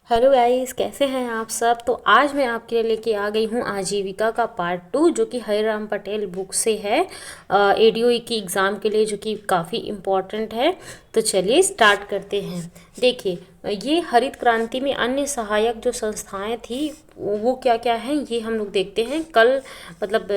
Hello guys, कैसे हैं आप सब। तो आज मैं आपके लिए लेके आ गई हूँ आजीविका का पार्ट 2, जो कि हरिराम पटेल बुक से है। एडीओई की एग्ज़ाम के लिए, जो कि काफ़ी इम्पोर्टेंट है। तो चलिए स्टार्ट करते हैं। देखिए, ये हरित क्रांति में अन्य सहायक जो संस्थाएं थी वो क्या क्या हैं, ये हम लोग देखते हैं। कल मतलब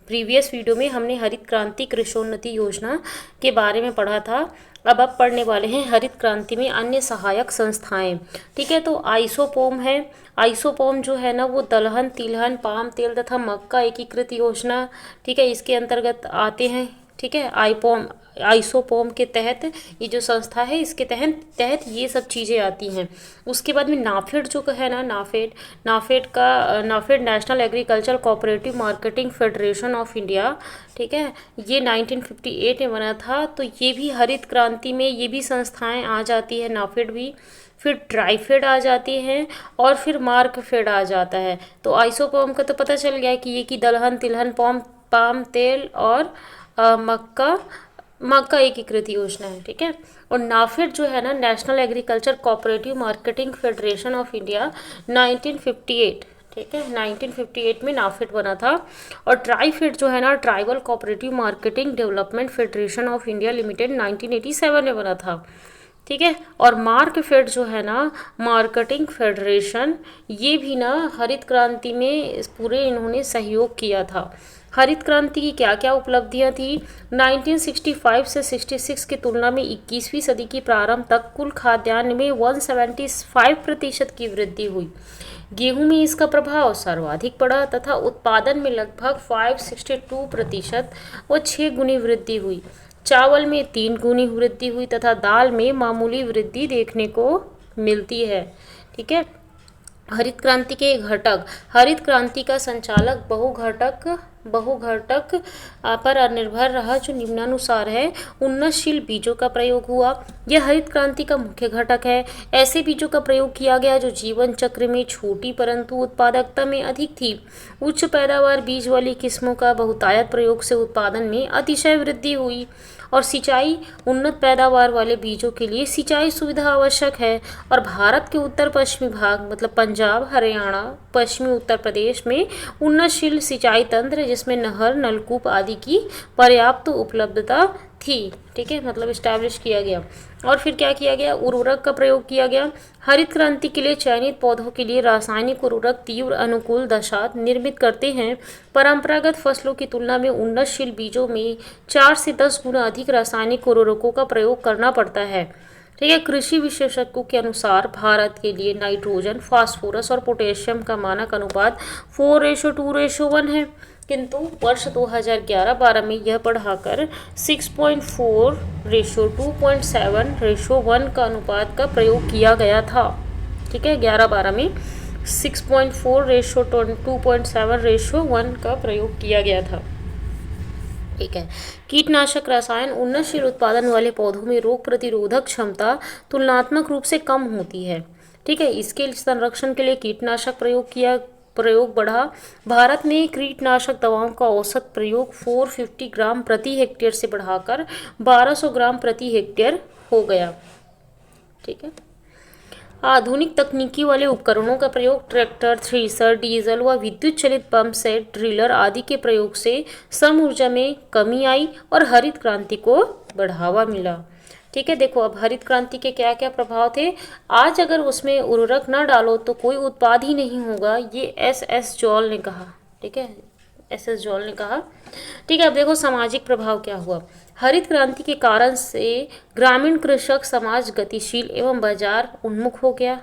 प्रीवियस वीडियो में हमने हरित क्रांति कृषोन्नति योजना के बारे में पढ़ा था। अब पढ़ने वाले हैं हरित क्रांति में अन्य सहायक संस्थाएं। ठीक है, तो आइसोपोम है। आइसोपोम जो है ना, वो दलहन, तिलहन, पाम तेल तथा मक्का एकीकृत योजना, ठीक है, इसके अंतर्गत आते हैं। ठीक है, आइसोपोम के तहत ये जो संस्था है, इसके तहत ये सब चीज़ें आती हैं। उसके बाद में नाफेड जो है ना, NAFED national agriculture cooperative marketing federation of India, ठीक है, ये 1958 में बना था। तो ये भी हरित क्रांति में ये भी संस्थाएं आ जाती है, नाफेड भी। फिर ट्राइफेड आ जाती हैं और फिर मार्कफेड आ जाता है। तो आइसोपोम का तो पता चल गया कि ये कि दलहन, तिलहन, पाम तेल और मक्का एकीकृत योजना है। ठीक है, और नाफेड जो है ना, national agriculture cooperative marketing federation of India, 1958, ठीक है, 1958 में नाफेड बना था। और ट्राइफेड जो है ना, tribal cooperative marketing development federation of India limited, 1987 में बना था। ठीक है, और मार्कफेड जो है ना, मार्केटिंग फेडरेशन, ये भी ना हरित क्रांति में पूरे इन्होंने सहयोग किया था। हरित क्रांति की क्या क्या उपलब्धियां थी। 1965 से 66 की तुलना में 21वीं सदी की प्रारंभ तक कुल खाद्यान्न में 175% की वृद्धि हुई। गेहूं में इसका प्रभाव सर्वाधिक पड़ा तथा उत्पादन में लगभग 562% व 6 गुनी वृद्धि हुई। चावल में 3 गुनी वृद्धि हुई तथा दाल में मामूली वृद्धि देखने को मिलती है। ठीक है, हरित क्रांति के घटक। हरित क्रांति का संचालक बहुघटक पर निर्भर रहा, जो निम्नानुसार है। उन्नतशील बीजों का प्रयोग हुआ, यह हरित क्रांति का मुख्य घटक है। ऐसे बीजों का प्रयोग किया गया जो जीवन चक्र में छोटी परंतु उत्पादकता में अधिक थी। उच्च पैदावार बीज वाली किस्मों का बहुतायत प्रयोग से उत्पादन में अतिशय वृद्धि हुई। और सिंचाई। उन्नत पैदावार वाले बीजों के लिए सिंचाई सुविधा आवश्यक है। और भारत के उत्तर पश्चिमी भाग, मतलब पंजाब, हरियाणा, पश्चिमी उत्तर प्रदेश में उन्नतशील सिंचाई तंत्र, जिसमें नहर, नलकूप आदि की पर्याप्त उपलब्धता थी। ठीक है, मतलब इस्टेब्लिश किया गया। और फिर क्या किया गया, उर्वरक का प्रयोग किया गया। हरित क्रांति के लिए चयनित पौधों के लिए रासायनिक उर्वरक तीव्र अनुकूल दशा निर्मित करते हैं। परंपरागत फसलों की तुलना में उन्नतशील बीजों में 4 से 10 गुना अधिक रासायनिक उर्वरकों का प्रयोग करना पड़ता है। ठीक है, कृषि विशेषज्ञों के अनुसार भारत के लिए नाइट्रोजन, फास्फोरस और पोटेशियम का मानक अनुपात 4:2:1 है, किंतु वर्ष 2011-12 में यह बढ़ाकर 6.4:2.7:1 का अनुपात का प्रयोग किया गया था। ठीक है, 11-12 में 6.4:2.7:1 का प्रयोग किया गया था। ठीक है, कीटनाशक रसायन। उन्नतशील उत्पादन वाले पौधों में रोग प्रतिरोधक क्षमता तुलनात्मक रूप से कम होती है। ठीक है, इसके संरक्षण के लिए कीटनाशक प्रयोग बढ़ा। भारत में कीटनाशक दवाओं का औसत प्रयोग 450 ग्राम प्रति हेक्टेयर से बढ़ाकर 1200 ग्राम प्रति हेक्टेयर हो गया। ठीक है, आधुनिक तकनीकी वाले उपकरणों का प्रयोग, ट्रैक्टर, थ्रेसर, डीजल व विद्युत चलित पंप सेट, ड्रिलर आदि के प्रयोग से श्रम ऊर्जा में कमी आई और हरित क्रांति को बढ़ावा मिला। ठीक है, देखो अब हरित क्रांति के क्या क्या प्रभाव थे। आज अगर उसमें उर्वरक न डालो तो कोई उत्पाद ही नहीं होगा, ये एस जॉल ने कहा। ठीक है, एस जॉल ने कहा। ठीक है, अब देखो सामाजिक प्रभाव क्या हुआ। हरित क्रांति के कारण से ग्रामीण कृषक समाज गतिशील एवं बाजार उन्मुख हो गया।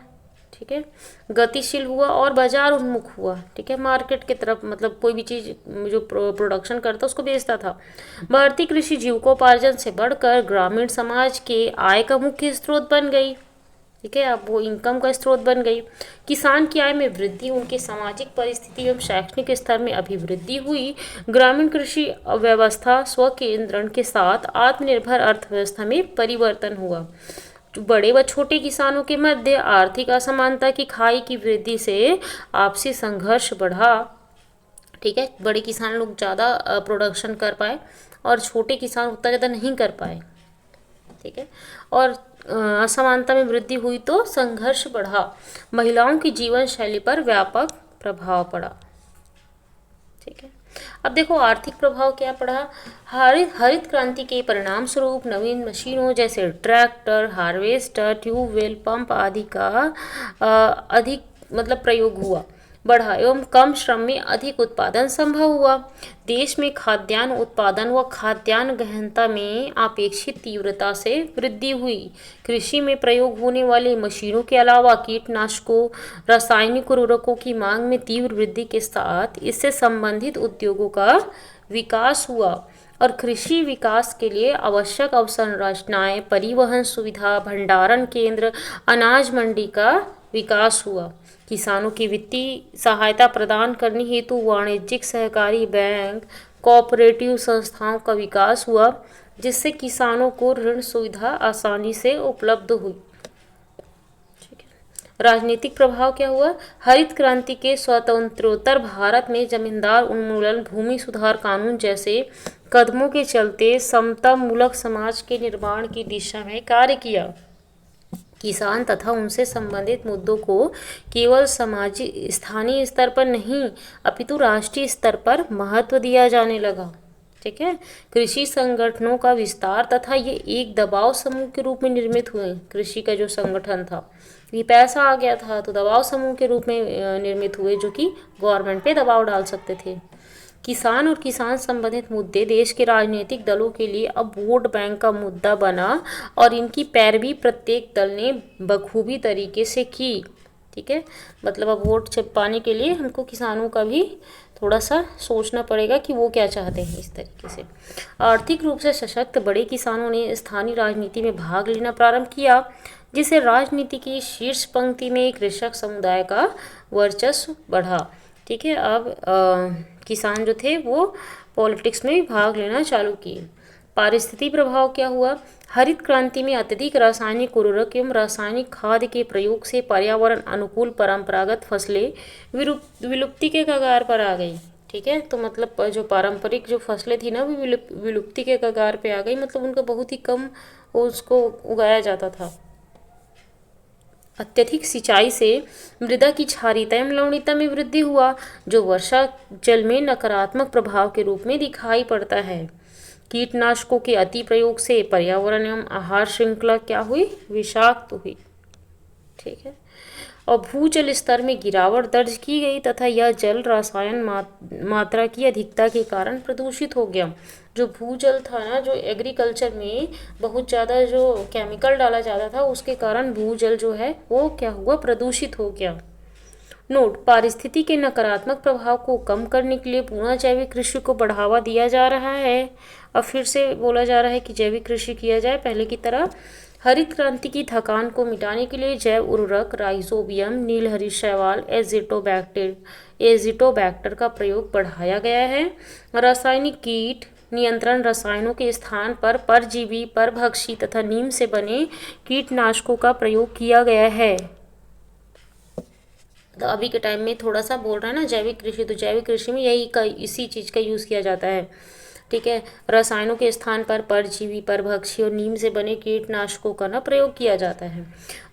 ठीक है, गतिशील हुआ और बाजार उन्मुख हुआ। ठीक है, मार्केट की तरफ, मतलब कोई भी चीज़ जो प्रोडक्शन करता उसको बेचता था। भारतीय कृषि जीविकोपार्जन से बढ़कर ग्रामीण समाज के आय का मुख्य स्रोत बन गई। ठीक है, अब वो इनकम का स्रोत बन गई। किसान की आय में वृद्धि, उनकी सामाजिक परिस्थिति एवं शैक्षणिक स्तर में अभिवृद्धि हुई। ग्रामीण कृषि व्यवस्था स्वकेंद्रण के साथ आत्मनिर्भर अर्थव्यवस्था में परिवर्तन हुआ। बड़े व छोटे किसानों के मध्य आर्थिक असमानता की खाई की वृद्धि से आपसी संघर्ष बढ़ा। ठीक है, बड़े किसान लोग ज़्यादा प्रोडक्शन कर पाए और छोटे किसान उतना ज़्यादा नहीं कर पाए। ठीक है, और असमानता में वृद्धि हुई तो संघर्ष बढ़ा, महिलाओं की जीवन शैली पर व्यापक प्रभाव पड़ा। ठीक है, अब देखो आर्थिक प्रभाव क्या पड़ा। हरित हरित क्रांति के परिणाम स्वरूप नवीन मशीनों जैसे ट्रैक्टर, हार्वेस्टर, ट्यूबवेल, पंप आदि का अधिक मतलब प्रयोग हुआ, बढ़ा एवं कम श्रम में अधिक उत्पादन संभव हुआ। देश में खाद्यान्न उत्पादन व खाद्यान्न गहनता में अपेक्षित तीव्रता से वृद्धि हुई। कृषि में प्रयोग होने वाले मशीनों के अलावा कीटनाशकों, रासायनिक उर्वरकों की मांग में तीव्र वृद्धि के साथ इससे संबंधित उद्योगों का विकास हुआ और कृषि विकास के लिए आवश्यक अवसंरचनाएं, परिवहन सुविधा, भंडारण केंद्र, अनाज मंडी का विकास हुआ। किसानों की वित्तीय सहायता प्रदान करने हेतु वाणिज्यिक सहकारी बैंक, कोऑपरेटिव संस्थाओं का विकास हुआ, जिससे किसानों को ऋण सुविधा आसानी से उपलब्ध हुई। राजनीतिक प्रभाव क्या हुआ। हरित क्रांति के स्वतंत्रोत्तर भारत में जमींदार उन्मूलन, भूमि सुधार कानून जैसे कदमों के चलते समतामूलक समाज के निर्माण की दिशा में कार्य किया। किसान तथा उनसे संबंधित मुद्दों को केवल सामाजिक स्थानीय स्तर पर नहीं अपितु राष्ट्रीय स्तर पर महत्व दिया जाने लगा। ठीक है, कृषि संगठनों का विस्तार तथा ये एक दबाव समूह के रूप में निर्मित हुए। कृषि का जो संगठन था, ये पैसा आ गया था तो दबाव समूह के रूप में निर्मित हुए, जो कि गवर्नमेंट पे दबाव डाल सकते थे। किसान और किसान संबंधित मुद्दे देश के राजनीतिक दलों के लिए अब वोट बैंक का मुद्दा बना और इनकी पैरवी प्रत्येक दल ने बखूबी तरीके से की। ठीक है, मतलब अब वोट पाने के लिए हमको किसानों का भी थोड़ा सा सोचना पड़ेगा कि वो क्या चाहते हैं। इस तरीके से आर्थिक रूप से सशक्त बड़े किसानों ने स्थानीय राजनीति में भाग लेना प्रारंभ किया, जिससे राजनीति की शीर्ष पंक्ति में कृषक समुदाय का वर्चस्व बढ़ा। ठीक है, अब किसान जो थे वो पॉलिटिक्स में भी भाग लेना चालू किए। पारिस्थितिक प्रभाव क्या हुआ। हरित क्रांति में अत्यधिक रासायनिक उर्वरक एवं रासायनिक खाद के प्रयोग से पर्यावरण अनुकूल परंपरागत फसलें विलुप्ति के कगार पर आ गई। ठीक है, तो मतलब जो पारंपरिक जो फसलें थी ना वो विलुप्ति के कगार पे आ गई, मतलब उनका बहुत ही कम उसको उगाया जाता था। अत्यधिक सिंचाई से मृदा की क्षारीयता एवं लवणीयता में वृद्धि हुआ, जो वर्षा जल में नकारात्मक प्रभाव के रूप में दिखाई पड़ता है। कीटनाशकों के अति प्रयोग से पर्यावरण एवं आहार श्रृंखला क्या हुई, विषाक्त हुई। ठीक है, और भूजल स्तर में गिरावट दर्ज की गई तथा यह जल रसायन मात्रा की अधिकता के कारण प्रदूषित हो गया। जो भूजल था ना, जो एग्रीकल्चर में बहुत ज़्यादा जो केमिकल डाला जाता था, उसके कारण भूजल जो है वो क्या हुआ, प्रदूषित हो गया। नोट, पारिस्थिति के नकारात्मक प्रभाव को कम करने के लिए पुनः जैविक कृषि को बढ़ावा दिया जा रहा है। अब फिर से बोला जा रहा है कि जैविक कृषि किया जाए पहले की तरह। हरित क्रांति की थकान को मिटाने के लिए जैव उर्वरक राइजोबियम, नीलहरित शैवाल, एजिटोबैक्टर का प्रयोग बढ़ाया गया है। रासायनिक कीट नियंत्रण रसायनों के स्थान पर परजीवी, परभक्षी तथा नीम से बने कीटनाशकों का प्रयोग किया गया है। तो अभी के टाइम में थोड़ा सा बोल रहा है ना जैविक कृषि, तो जैविक कृषि में इसी चीज़ का यूज़ किया जाता है। ठीक है, रसायनों के स्थान पर परजीवी, परभक्षी और नीम से बने कीटनाशकों का ना प्रयोग किया जाता है।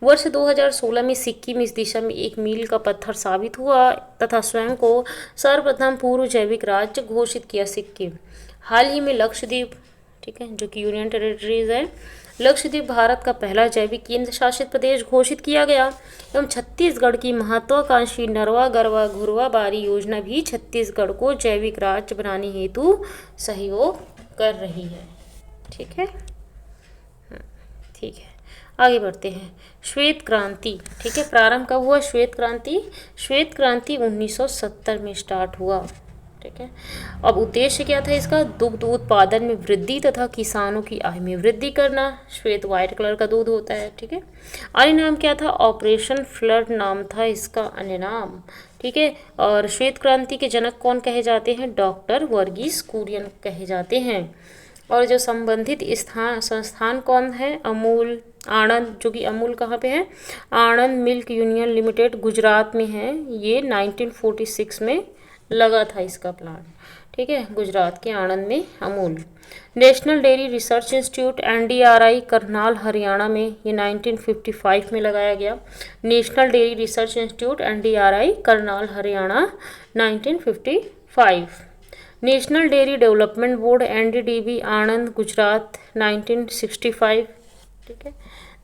वर्ष 2016 में सिक्किम इस दिशा में एक मील का पत्थर साबित हुआ तथा स्वयं को सर्वप्रथम पूर्व जैविक राज्य घोषित किया सिक्किम। हाल ही में लक्षद्वीप, ठीक है, जो कि यूनियन टेरिटरीज है, लक्षद्वीप भारत का पहला जैविक केंद्र शासित प्रदेश घोषित किया गया एवं छत्तीसगढ़ की महत्वाकांक्षी नरवा गरवा घुरवा बारी योजना भी छत्तीसगढ़ को जैविक राज्य बनाने हेतु सहयोग कर रही है। ठीक है, ठीक है, आगे बढ़ते हैं। श्वेत क्रांति, ठीक है, प्रारंभ कब हुआ श्वेत क्रांति। श्वेत क्रांति 1970 में स्टार्ट हुआ। ठीक है, अब उद्देश्य क्या था इसका, दुग्ध उत्पादन में वृद्धि तथा किसानों की आय में वृद्धि करना। श्वेत वाइट कलर का दूध होता है। ठीक है, अन्य नाम क्या था, ऑपरेशन फ्लड नाम था इसका अन्य नाम। ठीक है, और श्वेत क्रांति के जनक कौन कहे जाते हैं, डॉक्टर वर्गीस कुरियन कहे जाते हैं। और जो संबंधित संस्थान कौन है, अमूल आणंद, जो कि अमूल कहाँ पे है, Anand milk union limited Gujarat में है। ये 1946 में लगा था इसका प्लांट। ठीक है, गुजरात के आणंद में Amul. National dairy research institute NDRI Karnal Haryana में, ये 1955 में लगाया गया। National dairy research institute NDRI Karnal Haryana 1955। National dairy development board NDDB Anand Gujarat 1965। ठीक है,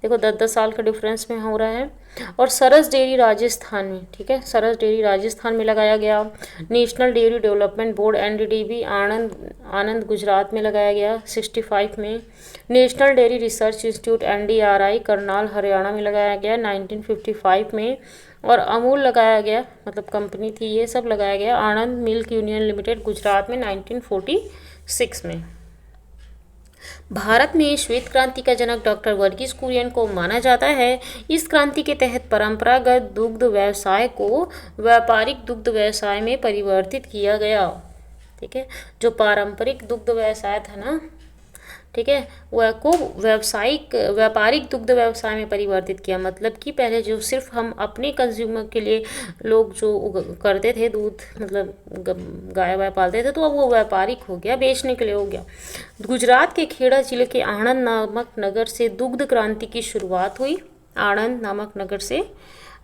देखो 10-10 साल का डिफरेंस में हो रहा है। और सरस डेयरी राजस्थान में, ठीक है, सरस डेयरी राजस्थान में लगाया गया। National dairy development board NDDB आनंद गुजरात में लगाया गया 65 में। National dairy research institute NDRI Karnal Haryana में लगाया गया 1955 में। और अमूल लगाया गया, मतलब कंपनी थी, ये सब लगाया गया आनंद मिल्क यूनियन लिमिटेड गुजरात में 1946 में। भारत में श्वेत क्रांति का जनक डॉक्टर वर्गीज कुरियन को माना जाता है। इस क्रांति के तहत परंपरागत दुग्ध व्यवसाय को व्यापारिक दुग्ध व्यवसाय में परिवर्तित किया गया। ठीक है, जो पारंपरिक दुग्ध व्यवसाय था ना, ठीक है, वह को व्यापारिक दुग्ध व्यवसाय में परिवर्तित किया। मतलब कि पहले जो सिर्फ हम अपने कंज्यूमर के लिए लोग जो करते थे दूध, मतलब गाय वाय पालते थे, तो अब वो व्यापारिक हो गया, बेचने के लिए हो गया। गुजरात के खेड़ा जिले के आणंद नामक नगर से दुग्ध क्रांति की शुरुआत हुई। आणंद नामक नगर से,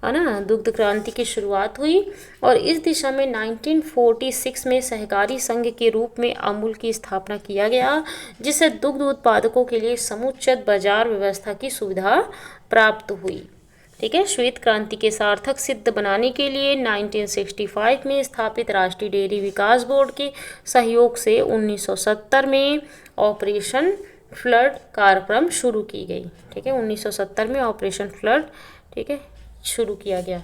है ना, दुग्ध क्रांति की शुरुआत हुई। और इस दिशा में 1946 में सहकारी संघ के रूप में अमूल की स्थापना किया गया, जिससे दुग्ध उत्पादकों के लिए समुचित बाजार व्यवस्था की सुविधा प्राप्त हुई। ठीक है, श्वेत क्रांति के सार्थक सिद्ध बनाने के लिए 1965 में स्थापित राष्ट्रीय डेयरी विकास बोर्ड के सहयोग से 1970 में ऑपरेशन फ्लड कार्यक्रम शुरू की गई। ठीक है, 1970 में ऑपरेशन फ्लड, ठीक है, शुरू किया गया।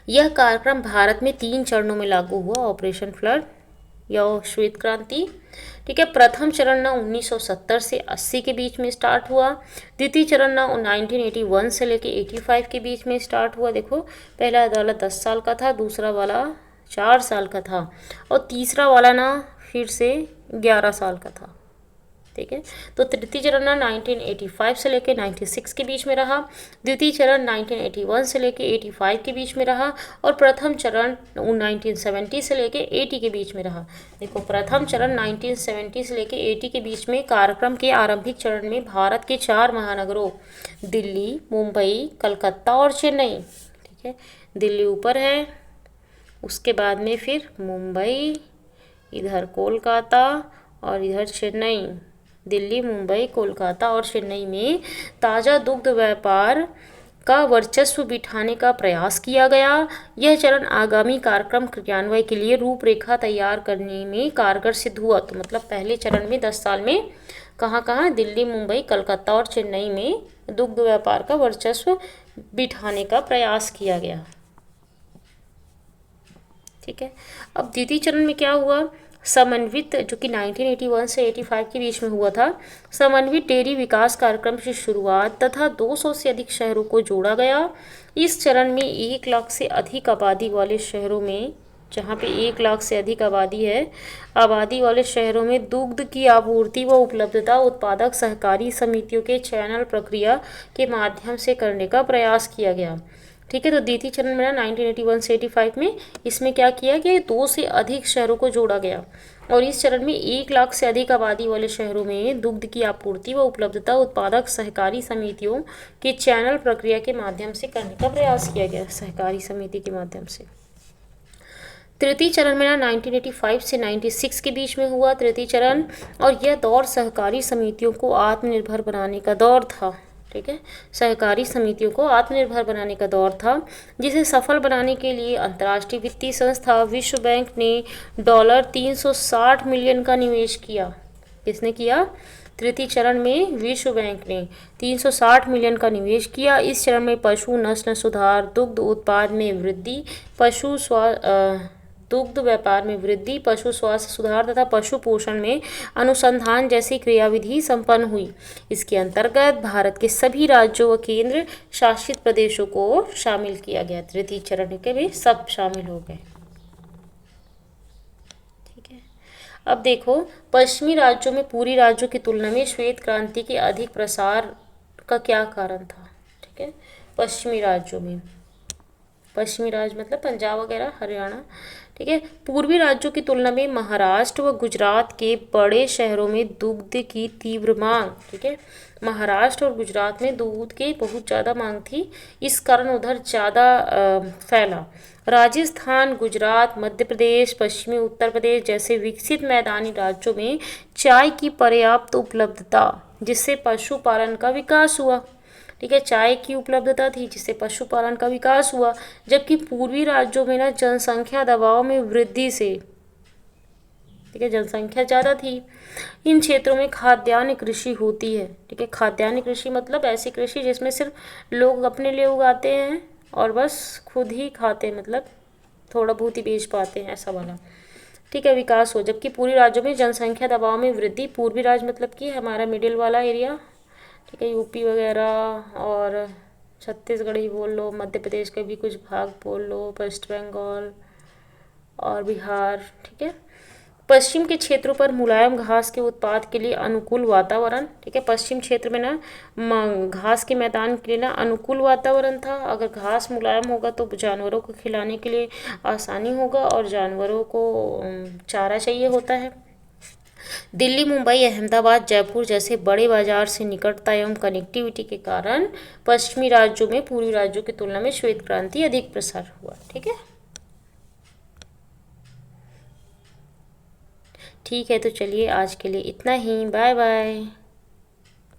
यह कार्यक्रम भारत में 3 चरणों में लागू हुआ। ऑपरेशन फ्लड या श्वेत क्रांति, ठीक है, प्रथम चरण ना 1970 से 80 के बीच में स्टार्ट हुआ। द्वितीय चरण ना 1981 से लेके 85 के बीच में स्टार्ट हुआ। देखो, पहला वाला 10 साल का था, दूसरा वाला 4 साल का था, और तीसरा वाला ना फिर से 11 साल का था। ठीक है, तो तृतीय चरण ना 1985 से लेके 96 के बीच में रहा। द्वितीय चरण 1981 से लेके 85 के बीच में रहा। और प्रथम चरण 1970 से लेके 80 के बीच में रहा। देखो, प्रथम चरण 1970 से लेके 80 के बीच में कार्यक्रम के आरंभिक चरण में भारत के 4 महानगरों दिल्ली, मुंबई, कलकत्ता और चेन्नई, ठीक है, दिल्ली ऊपर है, उसके बाद में फिर मुंबई, इधर कोलकाता और इधर चेन्नई। दिल्ली, मुंबई, कोलकाता और चेन्नई में ताज़ा दुग्ध व्यापार का वर्चस्व बिठाने का प्रयास किया गया। यह चरण आगामी कार्यक्रम क्रियान्वयन के लिए रूपरेखा तैयार करने में कारगर सिद्ध हुआ। तो मतलब पहले चरण में 10 साल में कहाँ कहाँ, दिल्ली, मुंबई, कलकत्ता और चेन्नई में दुग्ध व्यापार का वर्चस्व बिठाने का प्रयास किया गया। ठीक है, अब द्वितीय चरण में क्या हुआ, समन्वित, जो कि 1981 से 85 के बीच में हुआ था, समन्वित डेयरी विकास कार्यक्रम की शुरुआत तथा 200 से अधिक शहरों को जोड़ा गया। इस चरण में 1 लाख से अधिक आबादी वाले शहरों में, जहाँ पे 1 लाख से अधिक आबादी है, आबादी वाले शहरों में दुग्ध की आपूर्ति व उपलब्धता उत्पादक सहकारी समितियों के चैनल प्रक्रिया के माध्यम से करने का प्रयास किया गया। ठीक है, तो द्वितीय चरण में ना 1981 से 85 में इसमें क्या किया कि 2 से अधिक शहरों को जोड़ा गया। और इस चरण में 1 लाख से अधिक आबादी वाले शहरों में दुग्ध की आपूर्ति व उपलब्धता उत्पादक सहकारी समितियों के चैनल प्रक्रिया के माध्यम से करने का प्रयास किया गया, सहकारी समिति के माध्यम से। तृतीय चरण में ना 1985 से 96 के बीच में हुआ तृतीय चरण, और यह दौर सहकारी समितियों को आत्मनिर्भर बनाने का दौर था। ठीक है, सहकारी समितियों को आत्मनिर्भर बनाने का दौर था, जिसे सफल बनाने के लिए अंतर्राष्ट्रीय वित्तीय संस्था विश्व बैंक ने $360 मिलियन का निवेश किया। किसने किया? तृतीय चरण में विश्व बैंक ने 360 मिलियन का निवेश किया। इस चरण में पशु नस्ल सुधार, दुग्ध उत्पाद में वृद्धि, दुग्ध व्यापार में वृद्धि, पशु स्वास्थ्य सुधार तथा पशु पोषण में अनुसंधान जैसी क्रियाविधि संपन्न हुई। इसके अंतर्गत भारत के सभी राज्यों व केंद्र शासित प्रदेशों को शामिल किया गया। तृतीय चरण के भी सब शामिल हो गए। ठीक है, अब देखो, पश्चिमी राज्यों में पूर्वी राज्यों की तुलना में श्वेत क्रांति के अधिक प्रसार का क्या कारण था। ठीक है, पश्चिमी राज्यों में पश्चिमी राज्य मतलब पंजाब वगैरह, हरियाणा। ठीक है। पूर्वी राज्यों की तुलना में महाराष्ट्र व गुजरात के बड़े शहरों में दुग्ध की तीव्र मांग, ठीक है, महाराष्ट्र और गुजरात में दूध की बहुत ज़्यादा मांग थी, इस कारण उधर ज़्यादा फैला। राजस्थान, गुजरात, मध्य प्रदेश, पश्चिमी उत्तर प्रदेश जैसे विकसित मैदानी राज्यों में चाय की पर्याप्त उपलब्धता, जिससे पशुपालन का विकास हुआ। ठीक है, चाय की उपलब्धता थी जिससे पशुपालन का विकास हुआ। जबकि पूर्वी राज्यों में ना जनसंख्या दबाव में वृद्धि से, ठीक है, जनसंख्या ज़्यादा थी, इन क्षेत्रों में खाद्यान्न कृषि होती है। ठीक है, खाद्यान्न कृषि मतलब ऐसी कृषि जिसमें सिर्फ लोग अपने लिए उगाते हैं और बस खुद ही खाते हैं, मतलब थोड़ा बहुत ही बेच पाते हैं, ऐसा वाला। ठीक है, विकास हो। जबकि पूर्वी राज्यों में जनसंख्या दबाव में वृद्धि, पूर्वी राज्य मतलब कि हमारा मिडिल वाला एरिया, ठीक है, यूपी वगैरह और छत्तीसगढ़ ही बोल लो, मध्य प्रदेश के भी कुछ भाग बोल लो, वेस्ट बंगाल और बिहार। ठीक है। पश्चिम के क्षेत्रों पर मुलायम घास के उत्पाद के लिए अनुकूल वातावरण, ठीक है, पश्चिम क्षेत्र में ना घास के मैदान के लिए ना अनुकूल वातावरण था। अगर घास मुलायम होगा तो जानवरों को खिलाने के लिए आसानी होगा और जानवरों को चारा चाहिए होता है। दिल्ली, मुंबई, अहमदाबाद, जयपुर जैसे बड़े बाजार से निकटता एवं कनेक्टिविटी के कारण पश्चिमी राज्यों में पूर्वी राज्यों की तुलना में श्वेत क्रांति अधिक प्रसार हुआ। ठीक है। ठीक है, तो चलिए आज के लिए इतना ही। Bye bye.